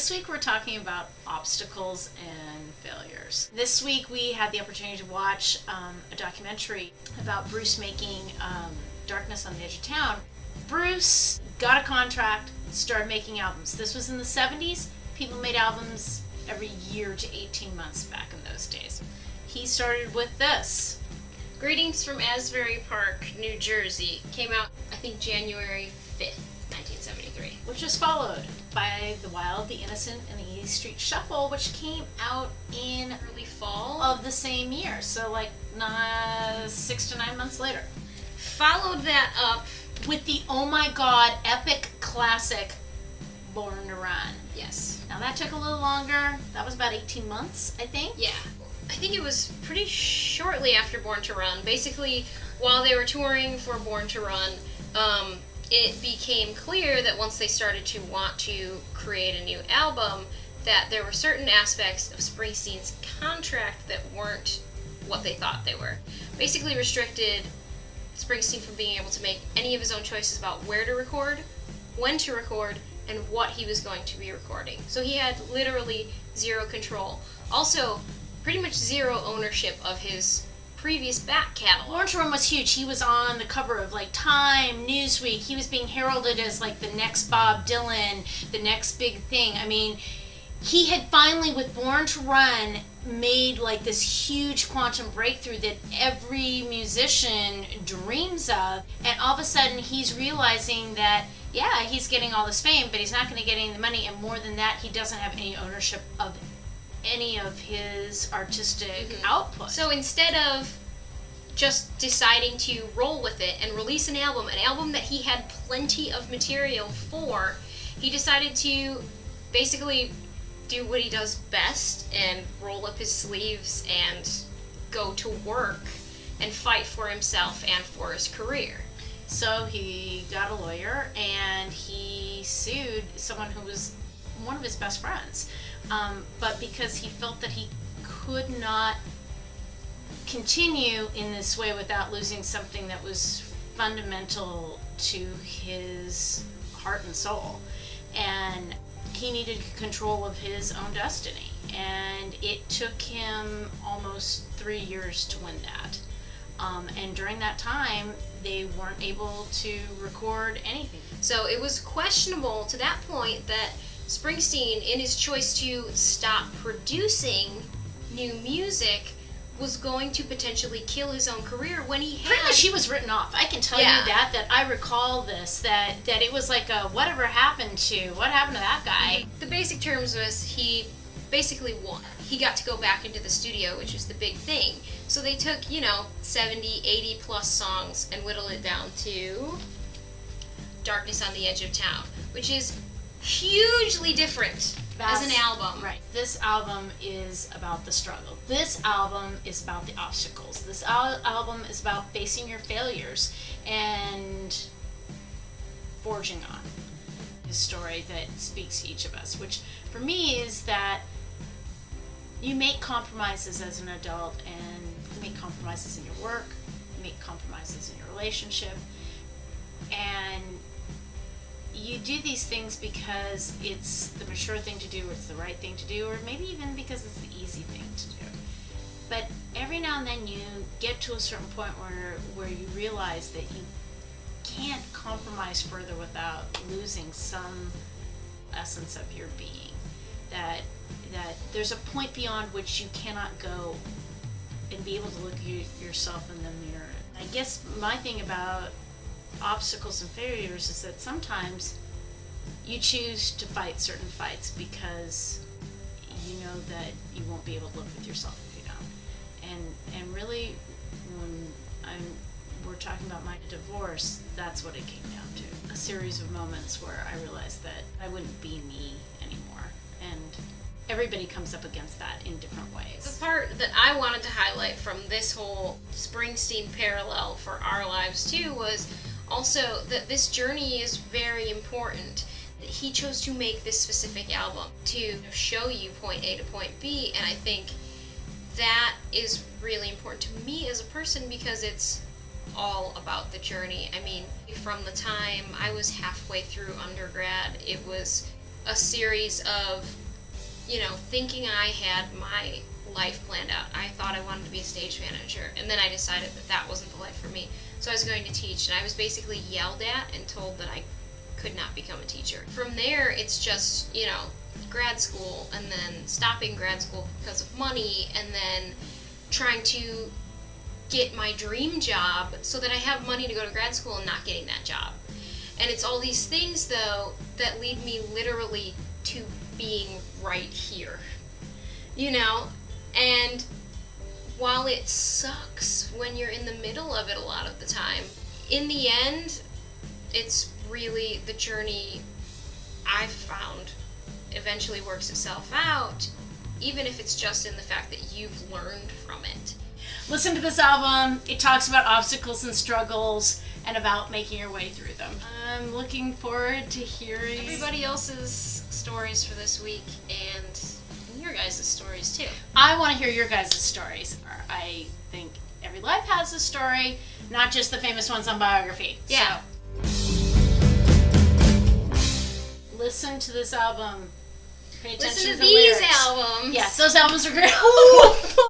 This week we're talking about obstacles and failures. This week we had the opportunity to watch a documentary about Bruce making Darkness on the Edge of Town. Bruce got a contract, started making albums. This was in the 70s. People made albums every year to 18 months back in those days. He started with this. Greetings from Asbury Park, New Jersey. Came out, I think, January 5th, 1973. Which was followed by The Wild, the Innocent, and the Easy Street Shuffle, which came out in Early fall of the same year. So like 6 to 9 months later. Followed that up with the, oh my god, epic classic Born to Run. Yes. Now that took a little longer. That was about 18 months, I think. Yeah. I think it was pretty shortly after Born to Run. Basically, while they were touring for Born to Run, it became clear that once they started to want to create a new album, that there were certain aspects of Springsteen's contract that weren't what they thought they were. Basically restricted Springsteen from being able to make any of his own choices about where to record, when to record, and what he was going to be recording. So he had literally zero control. Also, pretty much zero ownership of his previous back catalog. Born to Run was huge. He was on the cover of like Time, Newsweek. He was being heralded as like the next Bob Dylan, the next big thing. I mean, he had finally, with Born to Run, made like this huge quantum breakthrough that every musician dreams of. And all of a sudden he's realizing that, yeah, he's getting all this fame, but he's not going to get any of the money. And more than that, he doesn't have any ownership of any of his artistic output. So instead of just deciding to roll with it and release an album that he had plenty of material for, he decided to basically do what he does best and roll up his sleeves and go to work and fight for himself and for his career. So he got a lawyer and he sued someone who was one of his best friends. But because he felt that he could not continue in this way without losing something that was fundamental to his heart and soul, and he needed control of his own destiny, and it took him almost 3 years to win that. And during that time, they weren't able to record anything. So it was questionable to that point that Springsteen, in his choice to stop producing new music, was going to potentially kill his own career when he had... Pretty much he was written off. I can tell you that I recall this, that it was like a what happened to that guy? The basic terms was he basically won. He got to go back into the studio, which was the big thing. So they took, 70, 80 plus songs and whittled it down to Darkness on the Edge of Town, which is hugely different as an album. Right. This album is about the struggle. This album is about the obstacles. This album is about facing your failures and forging on. A story that speaks to each of us, which for me is that you make compromises as an adult, and you make compromises in your work, you make compromises in your relationship, and you do these things because it's the mature thing to do, or it's the right thing to do, or maybe even because it's the easy thing to do. But every now and then you get to a certain point where you realize that you can't compromise further without losing some essence of your being. That there's a point beyond which you cannot go and be able to look at yourself in the mirror. I guess my thing about obstacles and failures is that sometimes you choose to fight certain fights because you know that you won't be able to live with yourself if you don't. And really, when we're talking about my divorce, that's what it came down to. A series of moments where I realized that I wouldn't be me anymore. And everybody comes up against that in different ways. The part that I wanted to highlight from this whole Springsteen parallel for our lives too was also that this journey is very important. He chose to make this specific album to show you point A to point B, and I think that is really important to me as a person because it's all about the journey. I mean, from the time I was halfway through undergrad, it was a series of, thinking I had my life planned out. I thought I wanted to be a stage manager, and then I decided that that wasn't the life for me. So I was going to teach, and I was basically yelled at and told that I could not become a teacher. From there, it's just, grad school, and then stopping grad school because of money, and then trying to get my dream job so that I have money to go to grad school and not getting that job. And it's all these things, though, that lead me literally to being right here. And while it sucks when you're in the middle of it a lot of the time, in the end, it's really the journey I've found eventually works itself out, even if it's just in the fact that you've learned from it. Listen to this album. It talks about obstacles and struggles and about making your way through them. I'm looking forward to hearing everybody else's stories for this week, and your guys' stories too. I want to hear your guys' stories. I think every life has a story, not just the famous ones on Biography. Yeah. So, listen to this album. Pay attention Listen to the these lyrics. albums. Yes, those albums are great.